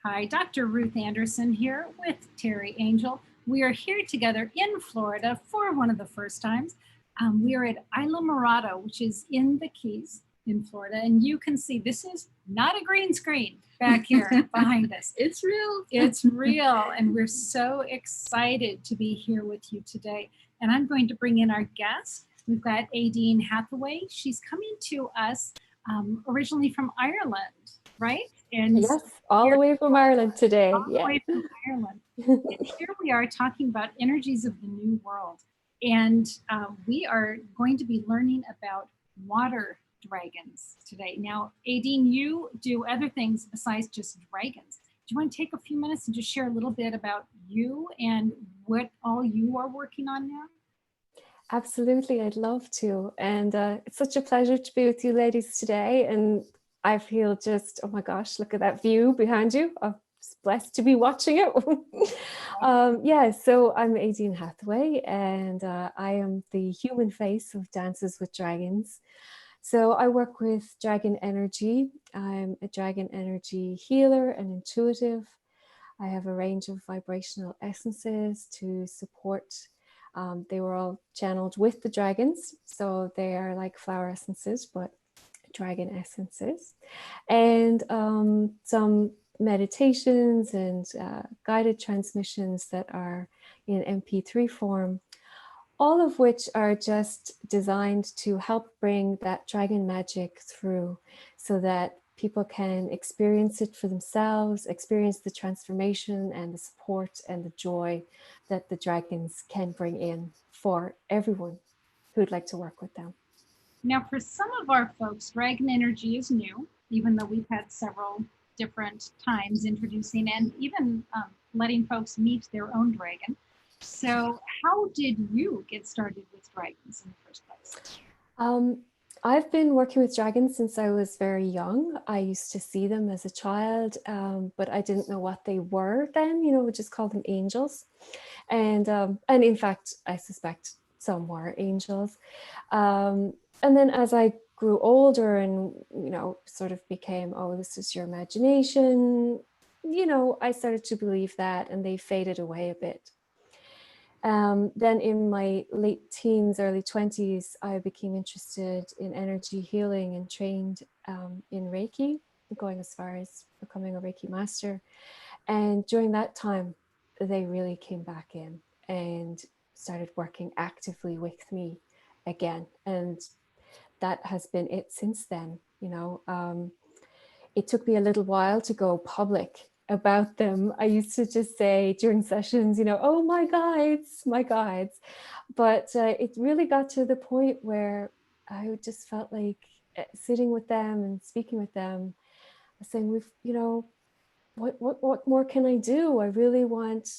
Hi, Dr. Ruth Anderson here with Terry Angel. We are here together in Florida for one of the first times. We are at Isla Morada, which is in the Keys in Florida. And you can see this is not a green screen back here behind us. It's real. It's real. And we're so excited to be here with you today. And I'm going to bring in our guest. We've got Aodaoin Hathaway. She's coming to us originally from Ireland, right? And yes, all the way from Ireland today. All the way from Ireland. And here we are talking about energies of the new world. And we are going to be learning about water dragons today. Now, Aodaoin, you do other things besides just dragons. Do you want to take a few minutes and just share a little bit about you and what all you are working on now? Absolutely, I'd love to. And it's such a pleasure to be with you ladies today. And I feel just, oh my gosh, look at that view behind you. I'm blessed to be watching it. Yeah, so I'm Aodaoin Hathaway, and I am the human face of Dances with Dragons. So I work with dragon energy. I'm a dragon energy healer and intuitive. I have a range of vibrational essences to support. They were all channeled with the dragons, so they are like flower essences, but dragon essences, and some meditations and guided transmissions that are in MP3 form, all of which are just designed to help bring that dragon magic through so that people can experience it for themselves, experience the transformation and the support and the joy that the dragons can bring in for everyone who'd like to work with them. Now, for some of our folks, dragon energy is new, even though we've had several different times introducing and even letting folks meet their own dragon. So how did you get started with dragons in the first place? I've been working with dragons since I was very young. I used to see them as a child, but I didn't know what they were then, you know, we just called them angels. And in fact, I suspect some were angels. And then as I grew older and, you know, sort of became, oh, this is your imagination, you know, I started to believe that, and they faded away a bit. Then in my late teens, early 20s, I became interested in energy healing and trained in Reiki, going as far as becoming a Reiki master. And during that time, they really came back in and started working actively with me again. And that has been it since then. You know, it took me a little while to go public about them. I used to just say during sessions, you know, oh, my guides. But it really got to the point where I just felt like sitting with them and speaking with them, saying, we've, you know, what more can I do? I really want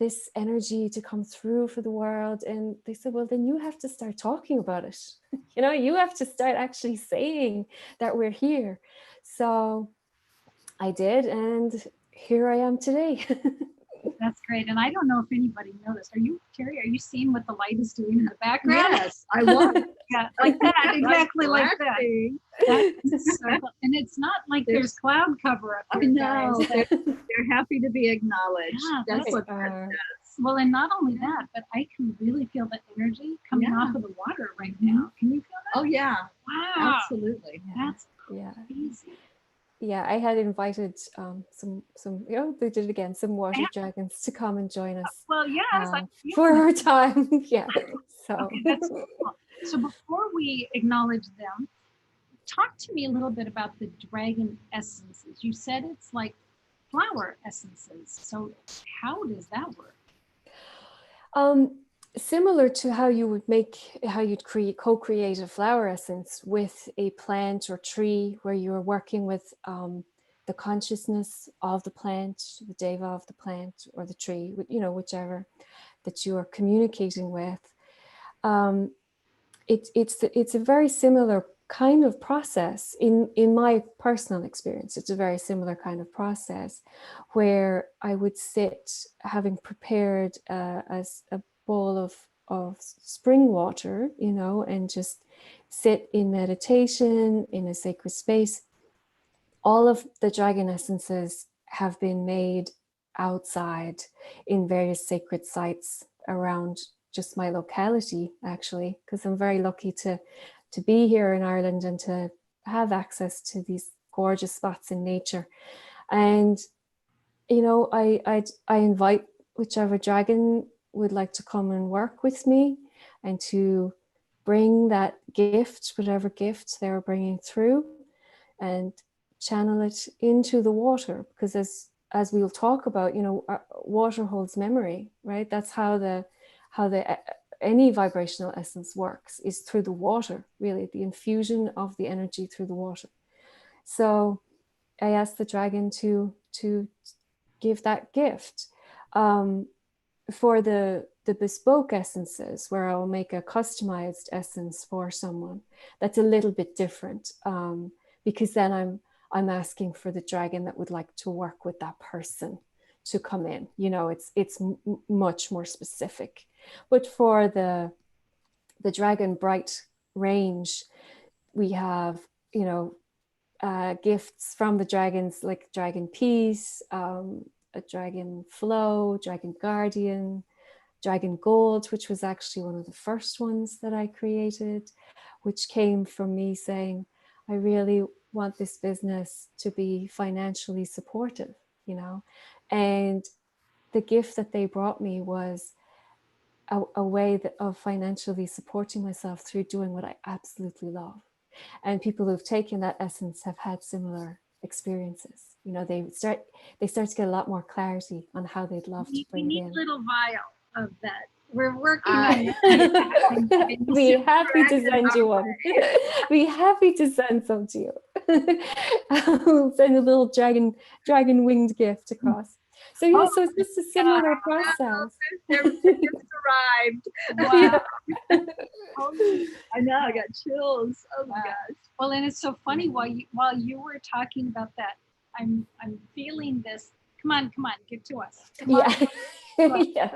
this energy to come through for the world. And they said, well, then you have to start talking about it. You know, you have to start actually saying that we're here. So I did, and here I am today. That's great. And I don't know if anybody noticed. Terry, are you seeing what the light is doing in the background? Yes, I was. Yeah, like that, exactly like that. And it's not like there's cloud cover up here. I know. They're happy to be acknowledged. Yeah, that's what that does. Well, and not only that, but I can really feel the energy coming off of the water right now. Can you feel that? Oh, yeah. Wow. Absolutely. That's crazy. Yeah, I had invited some, you know, they did it again, some water dragons to come and join us. Well, yeah, for our time. Yeah. So. Okay, that's cool. So before we acknowledge them, talk to me a little bit about the dragon essences. You said it's like flower essences. So how does that work? Similar to how you'd co-create a flower essence with a plant or tree, where you're working with the consciousness of the plant, the deva of the plant or the tree, you know, whichever that you are communicating with. It's a very similar kind of process. In my personal experience, it's a very similar kind of process where I would sit, having prepared as a bowl of spring water, you know, and just sit in meditation in a sacred space. All of the dragon essences have been made outside in various sacred sites around just my locality, actually, because I'm very lucky to be here in Ireland and to have access to these gorgeous spots in nature. And you know, I invite whichever dragon would like to come and work with me and to bring that gift, whatever gift they're bringing through, and channel it into the water, because as we'll talk about, you know, water holds memory, right? That's how the any vibrational essence works, is through the water, really, the infusion of the energy through the water. So I asked the dragon to give that gift. For the bespoke essences, where I'll make a customized essence for someone, that's a little bit different, because then I'm asking for the dragon that would like to work with that person to come in. You know, it's much more specific. But for the Dragon Bright range, we have, you know, gifts from the dragons, like Dragon Peace, a Dragon Flow, Dragon Guardian, Dragon Gold, which was actually one of the first ones that I created, which came from me saying, I really want this business to be financially supportive, you know. And the gift that they brought me was a way of financially supporting myself through doing what I absolutely love. And people who've taken that essence have had similar experiences. You know, they start to get a lot more clarity on how they'd love to bring we it need in. a little vial of that. We're working on that. Be happy to send you one. Be happy to send some to you. I'll send a little dragon winged gift across. So yeah, so it's just a similar process. Everything just arrived. Wow. I know, I got chills. Oh my gosh. Well, and it's so funny, while you were talking about that, I'm feeling this. Come on, give to us. Come on. Yeah.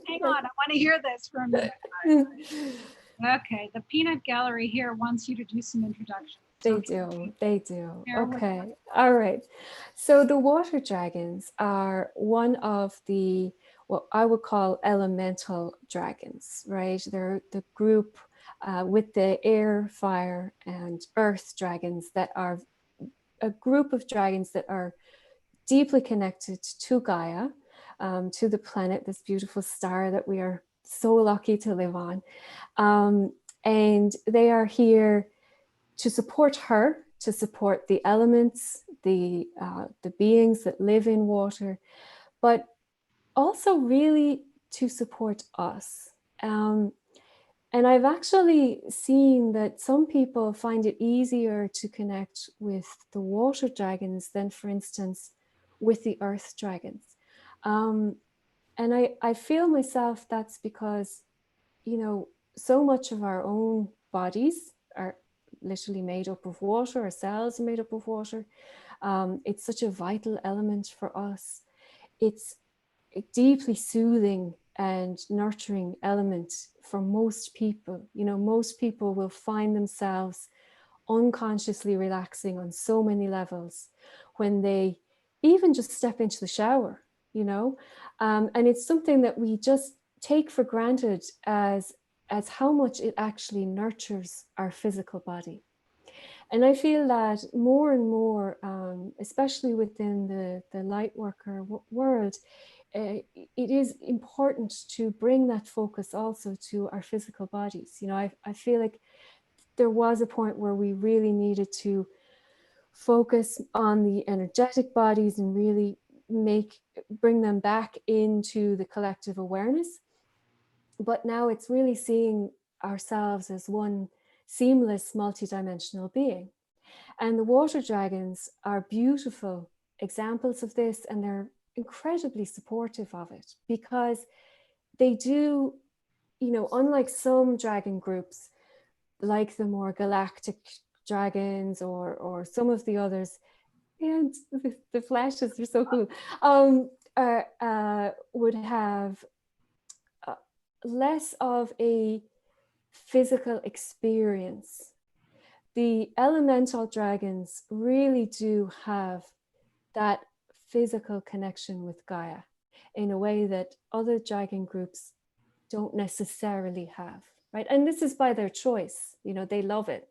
Hang on, I want to hear this from you. Okay, the Peanut Gallery here wants you to do some introductions. They do. Okay, all right. So the water dragons are one of the, what I would call elemental dragons, right? They're the group with the air, fire, and earth dragons that are a group of dragons that are deeply connected to Gaia, to the planet, this beautiful star that we are so lucky to live on. And they are here to support her, to support the elements, the beings that live in water, but also really to support us. And I've actually seen that some people find it easier to connect with the water dragons than, for instance, with the earth dragons. And I feel myself that's because, you know, so much of our own bodies are literally made up of water. Our cells are made up of water. It's such a vital element for us. It's a deeply soothing and nurturing element for most people. You know, most people will find themselves unconsciously relaxing on so many levels when they even just step into the shower, you know. And it's something that we just take for granted as how much it actually nurtures our physical body. And I feel that more and more, especially within the light worker world, it is important to bring that focus also to our physical bodies. You know, I feel like there was a point where we really needed to focus on the energetic bodies and really bring them back into the collective awareness. But now it's really seeing ourselves as one seamless, multidimensional being. And the water dragons are beautiful examples of this, and they're incredibly supportive of it, because they do, you know, unlike some dragon groups, like the more galactic dragons or some of the others, and the flashes are so cool, would have less of a physical experience. The elemental dragons really do have that physical connection with Gaia in a way that other dragon groups don't necessarily have, right? And this is by their choice, you know, they love it.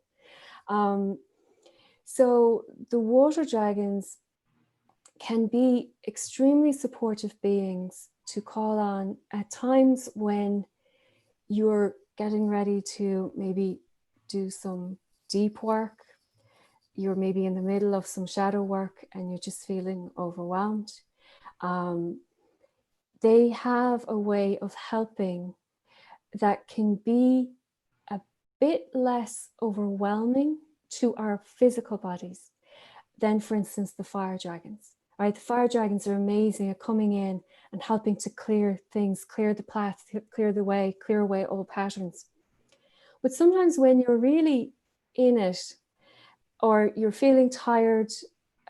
So the water dragons can be extremely supportive beings to call on at times when you're getting ready to maybe do some deep work. You're maybe in the middle of some shadow work and you're just feeling overwhelmed. They have a way of helping that can be a bit less overwhelming to our physical bodies than, for instance, the fire dragons. Right? The fire dragons are amazing at coming in and helping to clear things, clear the path, clear the way, clear away old patterns. But sometimes when you're really in it, or you're feeling tired,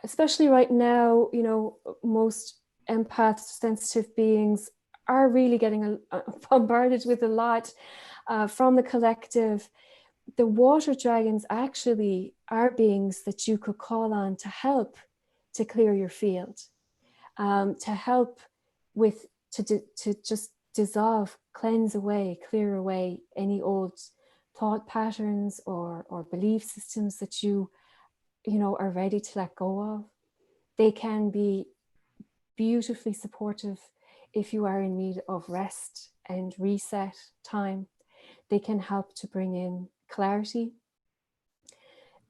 especially right now, you know, most empaths, sensitive beings are really getting bombarded with a lot from the collective. The water dragons actually are beings that you could call on to help to clear your field, to help with, to just dissolve, cleanse away, clear away any old thought patterns or belief systems that you know, are ready to let go of. They can be beautifully supportive if you are in need of rest and reset time. They can help to bring in clarity.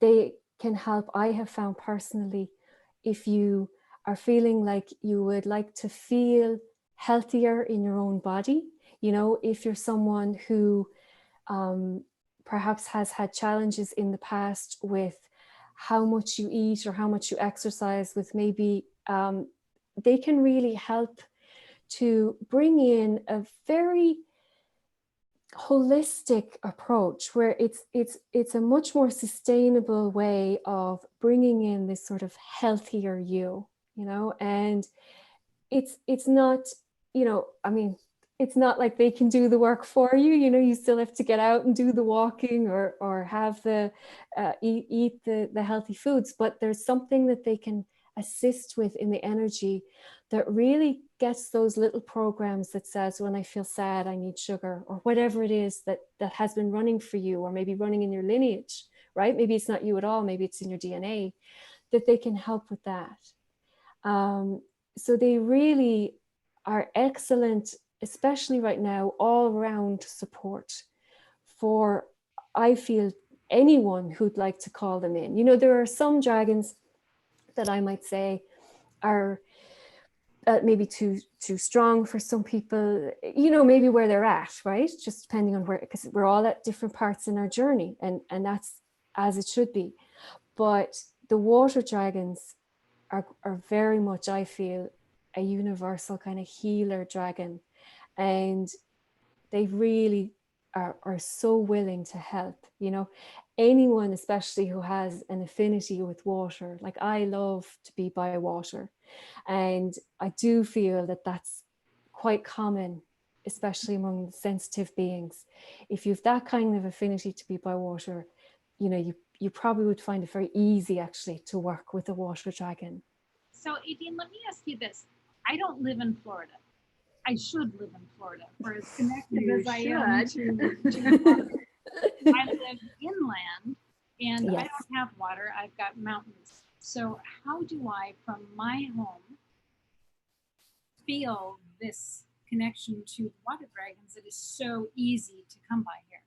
They can help, I have found personally, if you are feeling like you would like to feel healthier in your own body, you know, if you're someone who perhaps has had challenges in the past with how much you eat or how much you exercise, with maybe they can really help to bring in a very holistic approach where it's a much more sustainable way of bringing in this sort of healthier you know. And it's not, you know, I mean, it's not like they can do the work for you, you know. You still have to get out and do the walking or have the eat the healthy foods, but there's something that they can assist with in the energy that really gets those little programs that says, when I feel sad, I need sugar, or whatever it is that has been running for you, or maybe running in your lineage, right? Maybe it's not you at all, maybe it's in your DNA, that they can help with that. So they really are excellent, especially right now, all around support for, I feel, anyone who'd like to call them in. You know, there are some dragons that I might say are maybe too strong for some people, you know, maybe where they're at, right? Just depending on where, because we're all at different parts in our journey, and that's as it should be. But the water dragons are very much, I feel, a universal kind of healer dragon, and they really are so willing to help, you know. Anyone especially who has an affinity with water, like I love to be by water, and I do feel that that's quite common, especially among sensitive beings. If you've that kind of affinity to be by water, you know, you probably would find it very easy actually to work with a water dragon. So, Aodaoin, let me ask you this. I don't live in Florida. I should live in Florida for as connected as I am to water. I live inland and I Yes. don't have water. I've got mountains. So how do I, from my home, feel this connection to the water dragons that is so easy to come by here?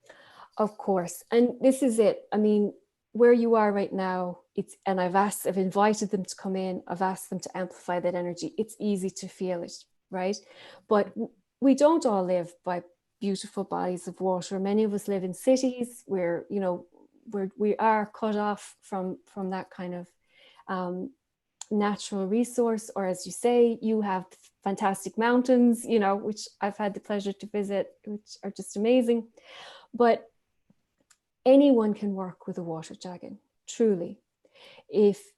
Of course. And this is it. I mean, where you are right now, and I've invited them to come in, I've asked them to amplify that energy. It's easy to feel it, right? But we don't all live by beautiful bodies of water. Many of us live in cities where, you know, we are cut off from that kind of natural resource, or as you say, you have fantastic mountains, you know, which I've had the pleasure to visit, which are just amazing. But anyone can work with a water dragon, truly. If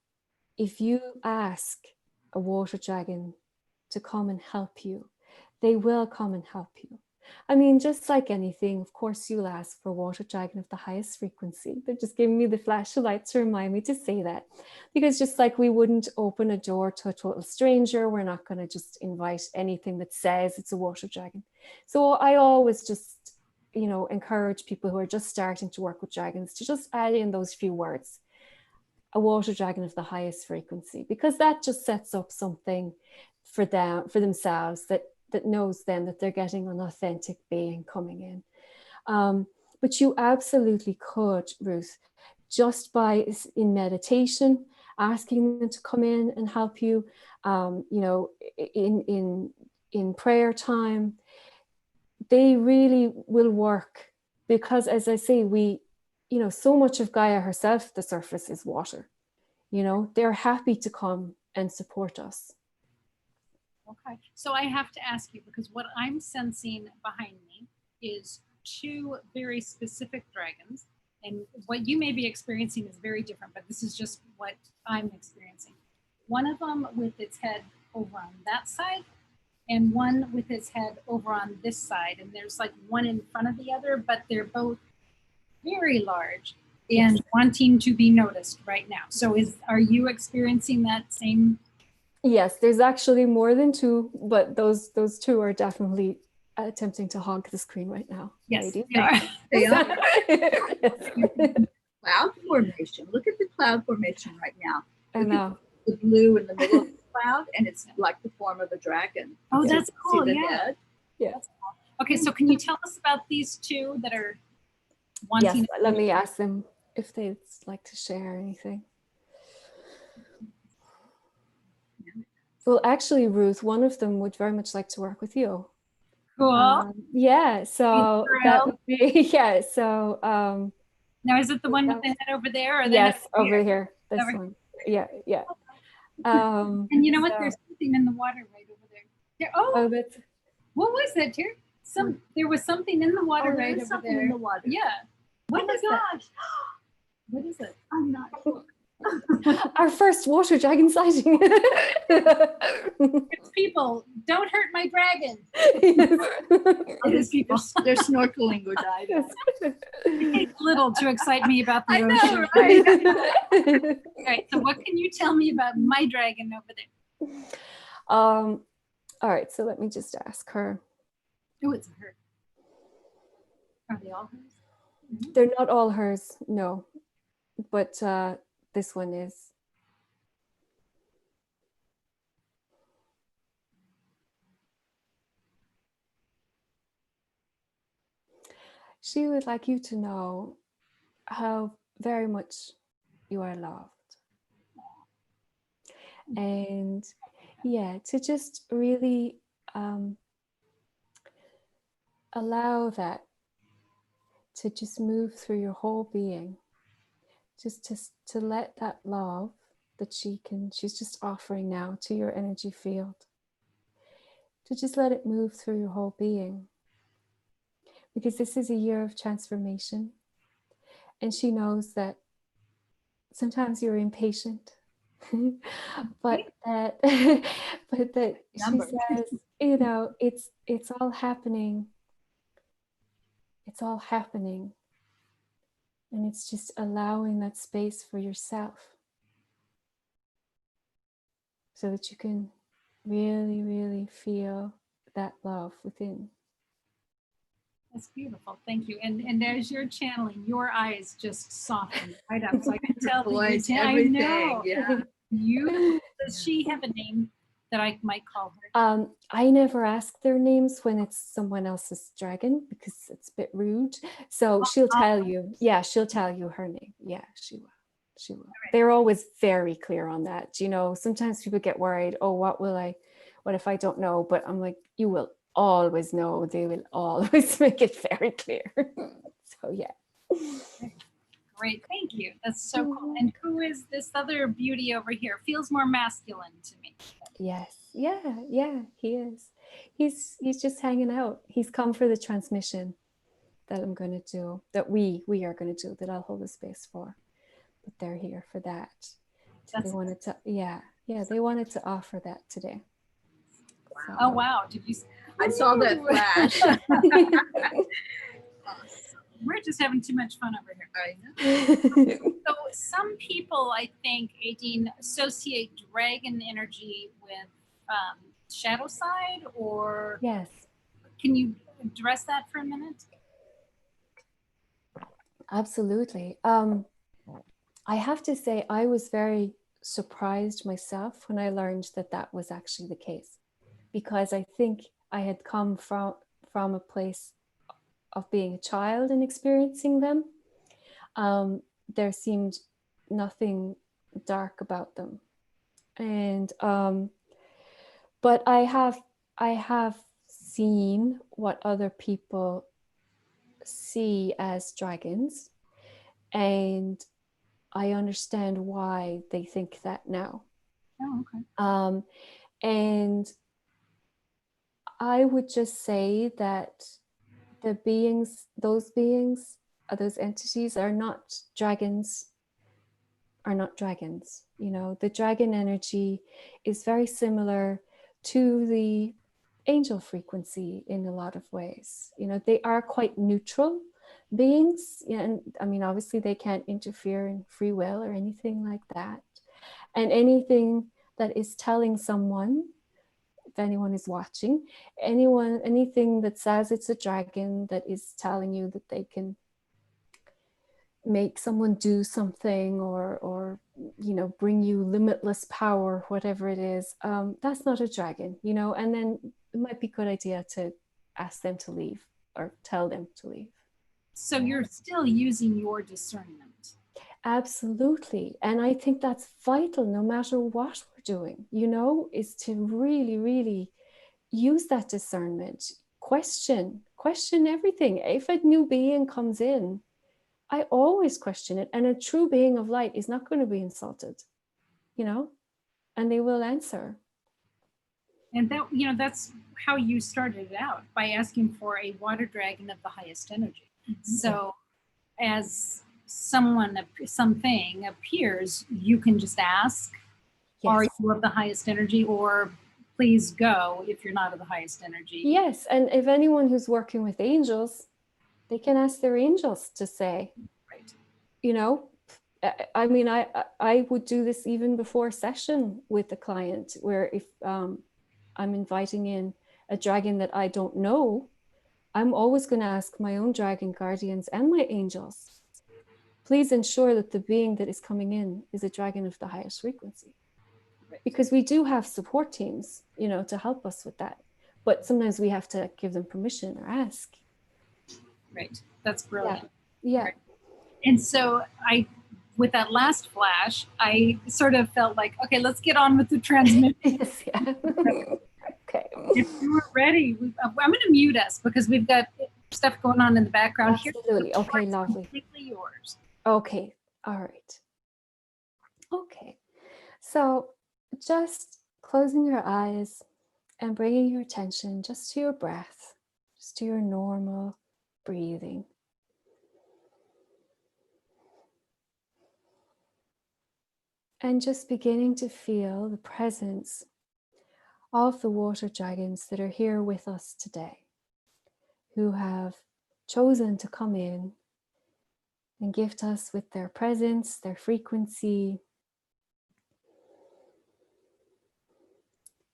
you ask a water dragon to come and help you, they will come and help you. I mean, just like anything, of course, you'll ask for water dragon of the highest frequency. They're just giving me the flash of light to remind me to say that. Because just like we wouldn't open a door to a total stranger, we're not going to just invite anything that says it's a water dragon. So I always just, encourage people who are just starting to work with dragons to just add in those few words. A water dragon of the highest frequency, because that just sets up something for themselves that knows then that they're getting an authentic being coming in. But you absolutely could, Ruth, just by in meditation, asking them to come in and help you, in prayer time, they really will work, because as I say, so much of Gaia herself, the surface is water. They're happy to come and support us. Okay, so I have to ask you, because what I'm sensing behind me is two very specific dragons, and what you may be experiencing is very different, but this is just what I'm experiencing. One of them with its head over on that side, and one with its head over on this side, and there's like one in front of the other, but they're both very large and wanting to be noticed right now. So are you experiencing that same? Yes, there's actually more than two, but those two are definitely attempting to hog the screen right now. Yes, they are. Cloud formation. Look at the cloud formation right now. I know. The blue in the middle of the cloud, and it's like the form of a dragon. Oh, that's cool. See the Yeah. head? Yeah. That's cool. Okay, so can you tell us about these two that are wanting? Yes, let me ask them if they'd like to share anything. Well, actually, Ruth, one of them would very much like to work with you. Cool. Yeah, so that would be, yeah, so. Now, is it the one with the head over there? Or yes, over here, this over one. Yeah. And you know what? There's something in the water right over there. Oh, that's. What was that, dear? There was something in the water right over there. In the water. Yeah. What is that? Gosh. What is it? I'm not sure. Our first water dragon sighting. It's people. Don't hurt my dragon. Yes. People, they're snorkeling or diving. It takes little to excite me about the ocean. I know, right? All right. So what can you tell me about my dragon over there? All right. So let me just ask her. Oh, it's her. Are they all hers? They're not all hers, no. But this one is. She would like you to know how very much you are loved. And yeah, to just really allow that to just move through your whole being. Just to let that love that she's just offering now to your energy field, to just let it move through your whole being. Because this is a year of transformation. And she knows that sometimes you're impatient, but that she says, it's all happening. It's all happening. And it's just allowing that space for yourself so that you can really, really feel that love within. That's beautiful. Thank you. And as you're channeling, your eyes just soften right up. So I can tell Voice, I know. Yeah. Does she have a name that I might call her? I never ask their names when it's someone else's dragon because it's a bit rude. So she'll tell you. Yeah, she'll tell you her name. Yeah, she will. She will. Right. They're always very clear on that. Sometimes people get worried. Oh, what if I don't know? But I'm like, you will always know. They will always make it very clear. So yeah. Great, thank you. That's so cool. And who is this other beauty over here? Feels more masculine to me. Yes, yeah, he is. He's just hanging out. He's come for the transmission that I'm going to do, that we are going to do, that I'll hold the space for. But they're here for that. So they wanted to, they wanted to offer that today. So. Oh wow! I saw that flash. We're just having too much fun over here. I know. So some people, I think, Aodaoin, associate dragon energy with shadow side, or Yes, can you address that for a minute? absolutely. I have to say, I was very surprised myself when I learned that that was actually the case, because I think I had come from a place of being a child and experiencing them. There seemed nothing dark about them, and but I have seen what other people see as dragons, and I understand why they think that now. Oh, okay. And I would just say that those entities are not dragons, You know, the dragon energy is very similar to the angel frequency in a lot of ways. You know, they are quite neutral beings. And I mean, obviously they can't interfere in free will or anything like that. And anything that is telling someone, if anyone is watching, anything that says it's a dragon, that is telling you that they can make someone do something, or you know, bring you limitless power, whatever it is, that's not a dragon, you know. And then it might be a good idea to ask them to leave or tell them to leave. So you're still using your discernment. Absolutely. And I think that's vital, no matter what we're doing, you know, is to really, really use that discernment. Question everything. If a new being comes in, I always question it. And a true being of light is not going to be insulted, you know, and they will answer. And that, you know, that's how you started it out, by asking for a water dragon of the highest energy. Mm-hmm. So as something appears, you can just ask, yes, are you of the highest energy, or please go if you're not of the highest energy. Yes. And if anyone who's working with angels, they can ask their angels to say, right, you know, I mean, I would do this even before a session with the client, where if I'm inviting in a dragon that I don't know, I'm always going to ask my own dragon guardians and my angels, please ensure that the being that is coming in is a dragon of the highest frequency. Right. Because we do have support teams, you know, to help us with that. But sometimes we have to give them permission or ask. Right. That's brilliant. Yeah. Right. And so with that last flash, I sort of felt like, okay, let's get on with the transmission. Yes, yeah. Okay. If you were ready, I'm going to mute us because we've got stuff going on in the background. Absolutely. Okay, lovely. Completely yours. Okay. All right. Okay. So just closing your eyes and bringing your attention just to your breath, just to your normal breathing. And just beginning to feel the presence of the water dragons that are here with us today, who have chosen to come in and gift us with their presence, their frequency,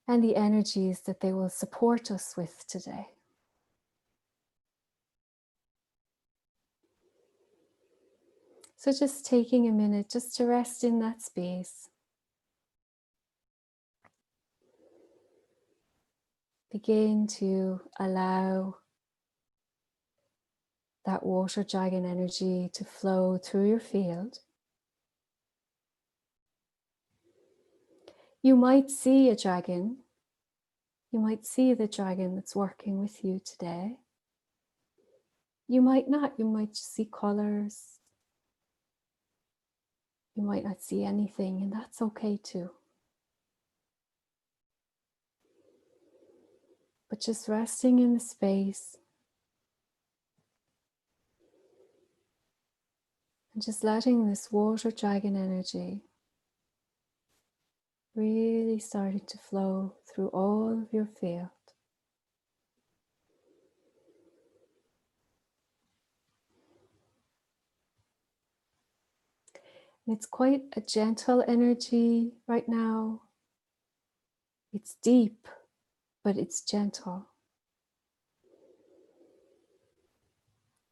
and the energies that they will support us with today. So just taking a minute just to rest in that space. Begin to allow that water dragon energy to flow through your field. You might see a dragon. You might see the dragon that's working with you today. You might not. You might just see colors. You might not see anything, and that's okay too. But just resting in the space and just letting this water dragon energy really starting to flow through all of your field. It's quite a gentle energy right now. It's deep, but it's gentle.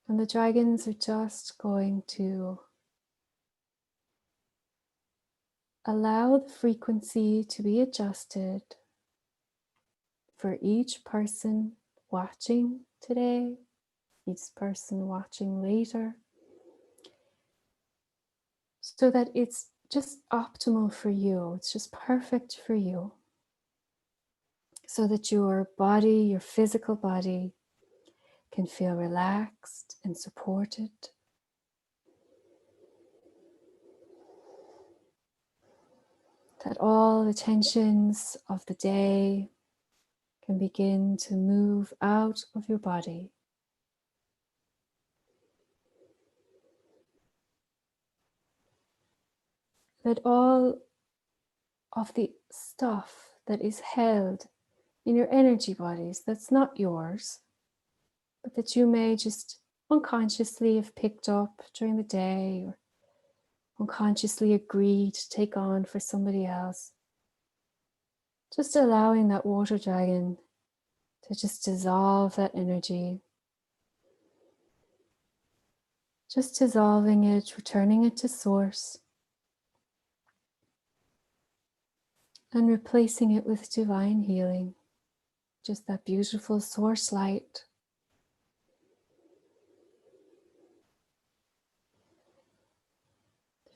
And the dragons are just going to allow the frequency to be adjusted for each person watching today, each person watching later, so that it's just optimal for you. It's just perfect for you. So that your body, your physical body, can feel relaxed and supported. That all the tensions of the day can begin to move out of your body. That all of the stuff that is held in your energy bodies that's not yours, but that you may just unconsciously have picked up during the day or unconsciously agreed to take on for somebody else. Just allowing that water dragon to just dissolve that energy. Just dissolving it, returning it to source, and replacing it with divine healing. Just that beautiful source light.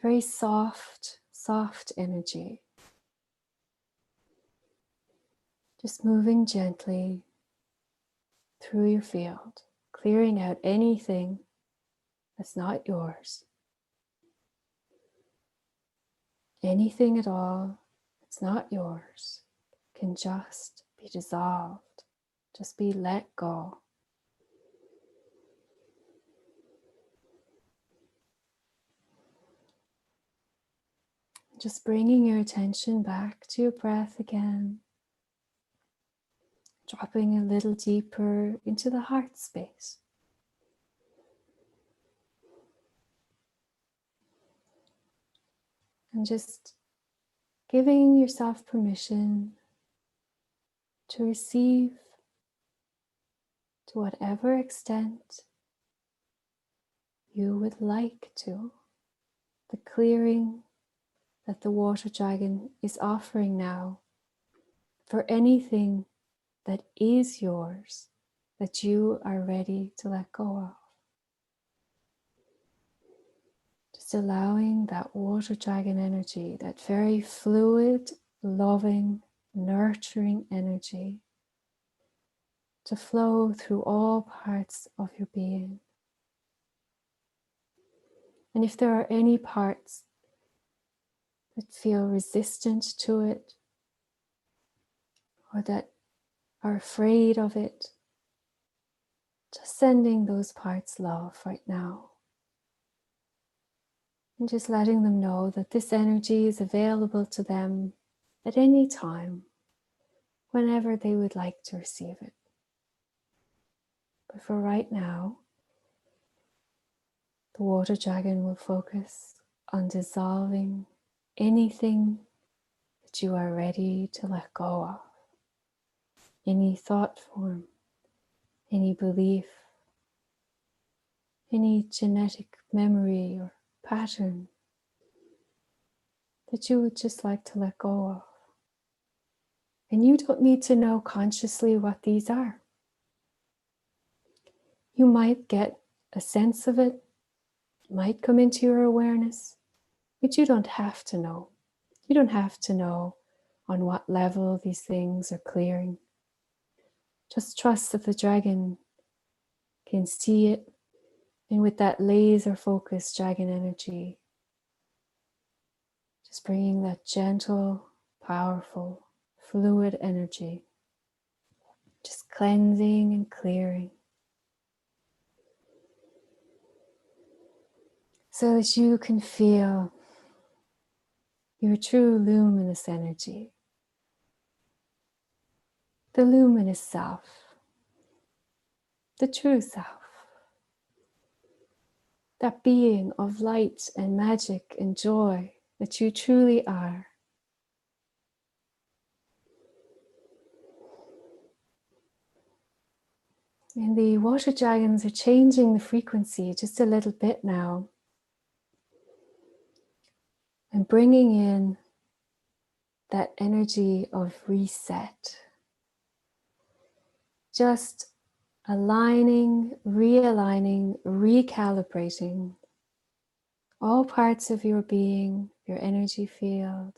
Very soft, soft energy. Just moving gently through your field, clearing out anything that's not yours. Anything at all that's not yours can just be dissolved, just be let go. Just bringing your attention back to your breath again, dropping a little deeper into the heart space. And just giving yourself permission to receive, to whatever extent you would like to, the clearing that the water dragon is offering now for anything that is yours that you are ready to let go of. Just allowing that water dragon energy, that very fluid, loving, nurturing energy to flow through all parts of your being. And if there are any parts that feel resistant to it or that are afraid of it, just sending those parts love right now. And just letting them know that this energy is available to them at any time, whenever they would like to receive it. But for right now, the water dragon will focus on dissolving anything that you are ready to let go of. Any thought form, any belief, any genetic memory or pattern that you would just like to let go of. And you don't need to know consciously what these are. You might get a sense of it, might come into your awareness, but you don't have to know. You don't have to know on what level these things are clearing. Just trust that the dragon can see it, and with that laser focused dragon energy, just bringing that gentle, powerful, fluid energy, just cleansing and clearing, so that you can feel your true luminous energy, the luminous self, the true self. that being of light and magic and joy that you truly are. And the water dragons are changing the frequency just a little bit now and bringing in that energy of reset. Just aligning, realigning, recalibrating all parts of your being, your energy field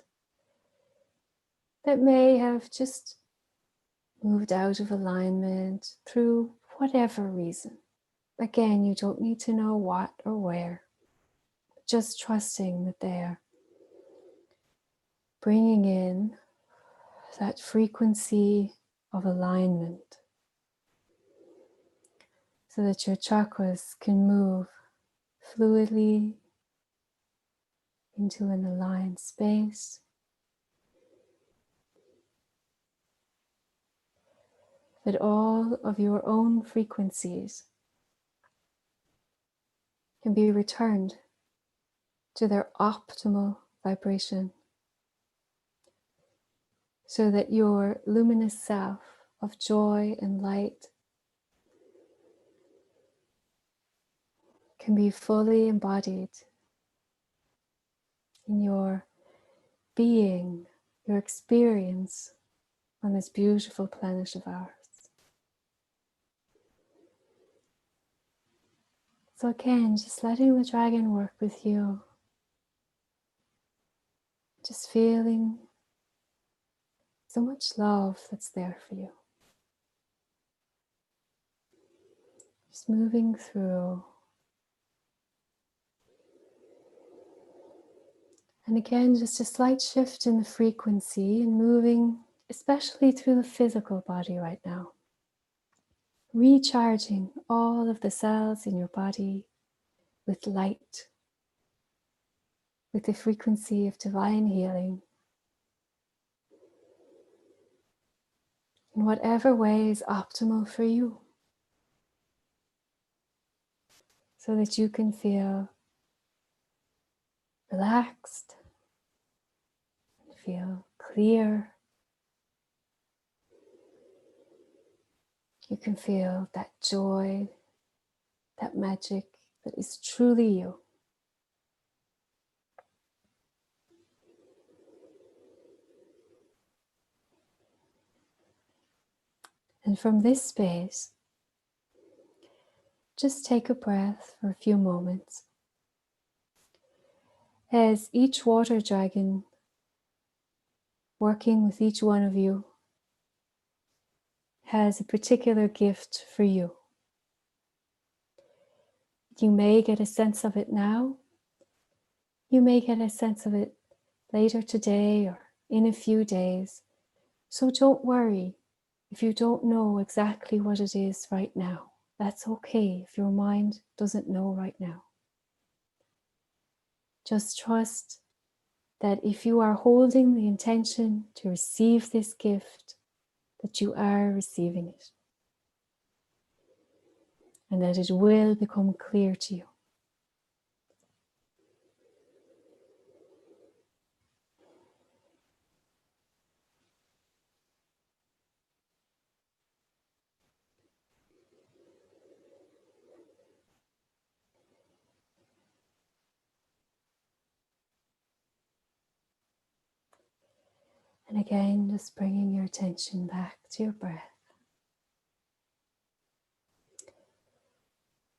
that may have just moved out of alignment through whatever reason. Again, you don't need to know what or where, just trusting that they're bringing in that frequency of alignment so that your chakras can move fluidly into an aligned space. That all of your own frequencies can be returned to their optimal vibration so that your luminous self of joy and light can be fully embodied in your being, your experience on this beautiful planet of ours. So again, just letting the dragon work with you. Just feeling so much love that's there for you. Just moving through. And again, just a slight shift in the frequency and moving, especially through the physical body right now. Recharging all of the cells in your body with light, with the frequency of divine healing. In whatever way is optimal for you. So that you can feel relaxed, feel clear. You can feel that joy, that magic that is truly you. And from this space, just take a breath for a few moments. As each water dragon working with each one of you has a particular gift for you. You may get a sense of it now. You may get a sense of it later today or in a few days. So don't worry if you don't know exactly what it is right now. That's okay if your mind doesn't know right now. Just trust that if you are holding the intention to receive this gift, that you are receiving it. And that it will become clear to you. And again, just bringing your attention back to your breath.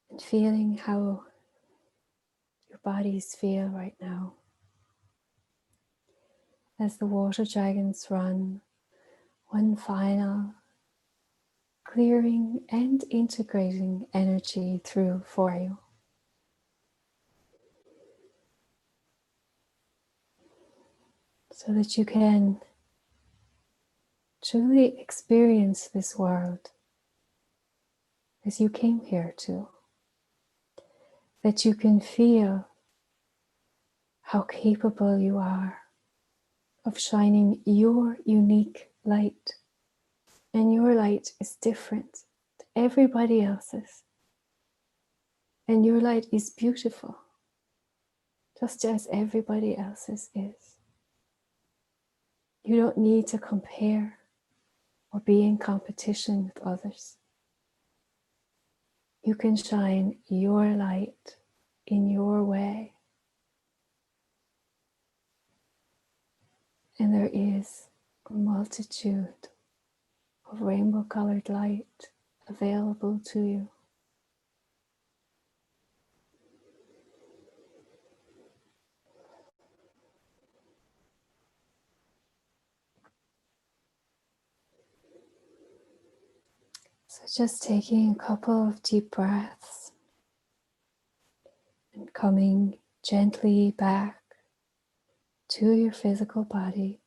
And feeling how your bodies feel right now. As the water dragons run one final clearing and integrating energy through for you. So that you can truly experience this world as you came here to. That you can feel how capable you are of shining your unique light. And your light is different to everybody else's. And your light is beautiful, just as everybody else's is. You don't need to compare or be in competition with others. You can shine your light in your way. And there is a multitude of rainbow-colored light available to you. So just taking a couple of deep breaths and coming gently back to your physical body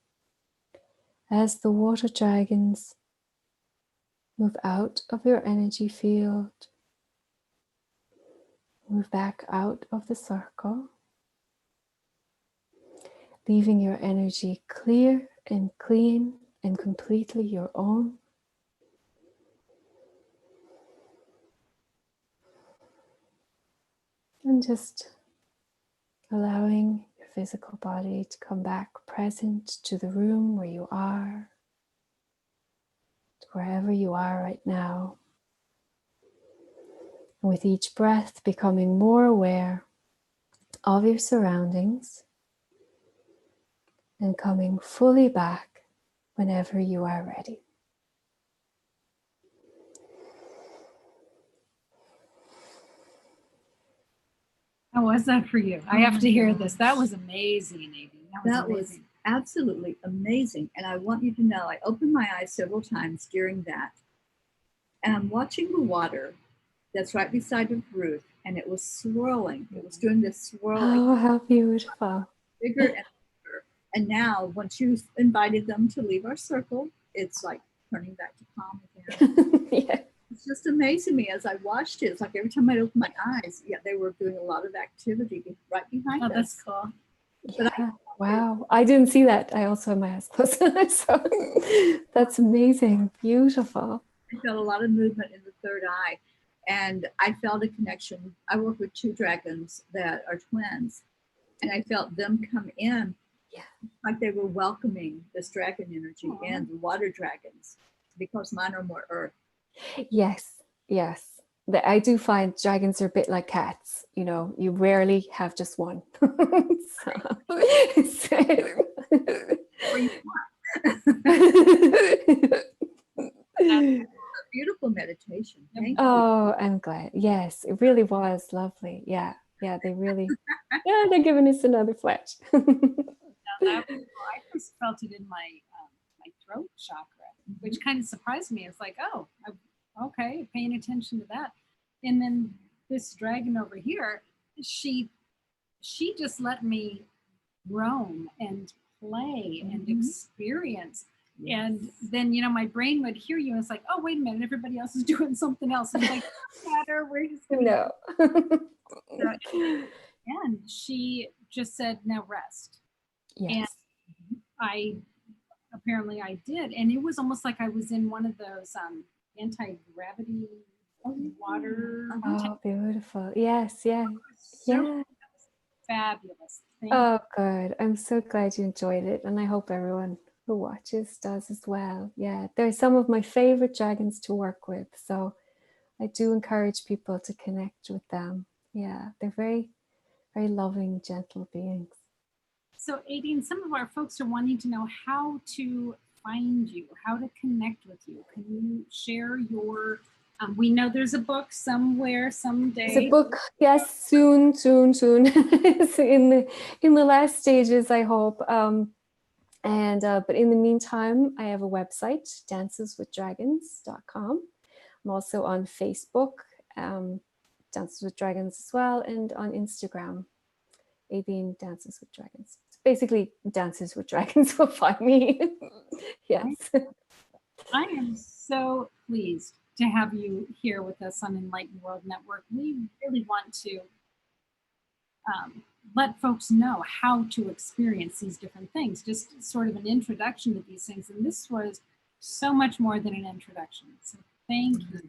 as the water dragons move out of your energy field, move back out of the circle, leaving your energy clear and clean and completely your own. And just allowing your physical body to come back present to the room where you are, to wherever you are right now. And with each breath, becoming more aware of your surroundings and coming fully back whenever you are ready. How was that for you? I have to hear this. That was amazing, Aodaoin. That was absolutely amazing. And I want you to know, I opened my eyes several times during that. And I'm watching the water that's right beside of Ruth, and it was swirling. It was doing this swirling. Oh, how beautiful. Bigger and bigger. And now, once you invited them to leave our circle, it's like turning back to calm again. Yeah. It's just amazing me as I watched it. It's like every time I opened my eyes, yeah, they were doing a lot of activity right behind us. Oh, that's cool. Yeah. Wow. I didn't see that. I also have my eyes closed. So that's amazing. Beautiful. I felt a lot of movement in the third eye. And I felt a connection. I work with two dragons that are twins. And I felt them come in, yeah, like they were welcoming this dragon energy and the water dragons, because mine are more earth. Yes, yes. I do find dragons are a bit like cats. You know, you rarely have just one. Beautiful meditation. Thank you. Oh, I'm glad. Yes, it really was lovely. Yeah, yeah, they really, yeah, they're giving us another fletch. I just felt it in my my throat chakra, which kind of surprised me. It's like, oh, okay, paying attention to that. And then this dragon over here, she just let me roam and play and experience. Yes. And then, you know, my brain would hear you and it's like, oh, wait a minute, everybody else is doing something else. And it's like, no matter, we're just going to No. And she just said, now rest. Yes. And apparently I did. And it was almost like I was in one of those anti-gravity water. Oh, beautiful. Yes, yeah. Yeah. Fabulous. Oh, good. I'm so glad you enjoyed it. And I hope everyone who watches does as well. Yeah, they're some of my favorite dragons to work with. So I do encourage people to connect with them. Yeah, they're very, very loving, gentle beings. So Aodaoin, some of our folks are wanting to know how to find you, how to connect with you. Can you share your, we know there's a book somewhere, someday. There's a book, yes, soon. It's in the last stages, I hope. But in the meantime, I have a website, danceswithdragons.com. I'm also on Facebook, Dances with Dragons as well, and on Instagram, Aodaoin Dances with Dragons. Basically, Dances with Dragons will find me. Yes. I am so pleased to have you here with us on Enlightened World Network. We really want to let folks know how to experience these different things, just sort of an introduction to these things. And this was so much more than an introduction. So thank you.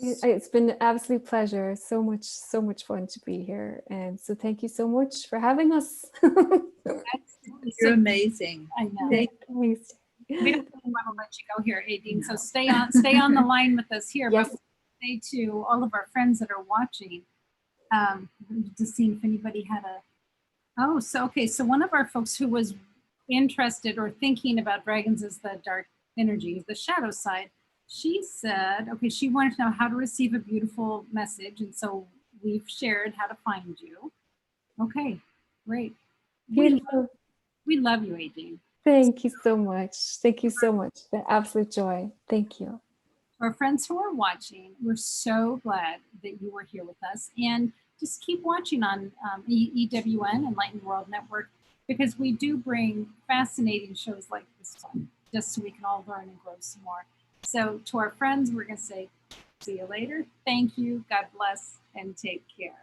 It's been an absolute pleasure. So much fun to be here. And so thank you so much for having us. Absolutely. You're So, amazing. I know. Thank Thanks. We don't want to let you go here, Aodaoin. So stay on the line with us here. Yes. But we'll say to all of our friends that are watching, just seeing if anybody had a. Oh, so okay. So one of our folks who was interested or thinking about dragons as the dark energy, the shadow side, she said, okay, she wanted to know how to receive a beautiful message, and so we've shared how to find you. Okay, great. Beautiful. We love you, Aodaoin. Thank you so much. Thank you so much. The absolute joy. Thank you. To our friends who are watching, we're so glad that you were here with us. And just keep watching on EWN, Enlightened World Network, because we do bring fascinating shows like this one, just so we can all learn and grow some more. So to our friends, we're going to say, see you later. Thank you. God bless and take care.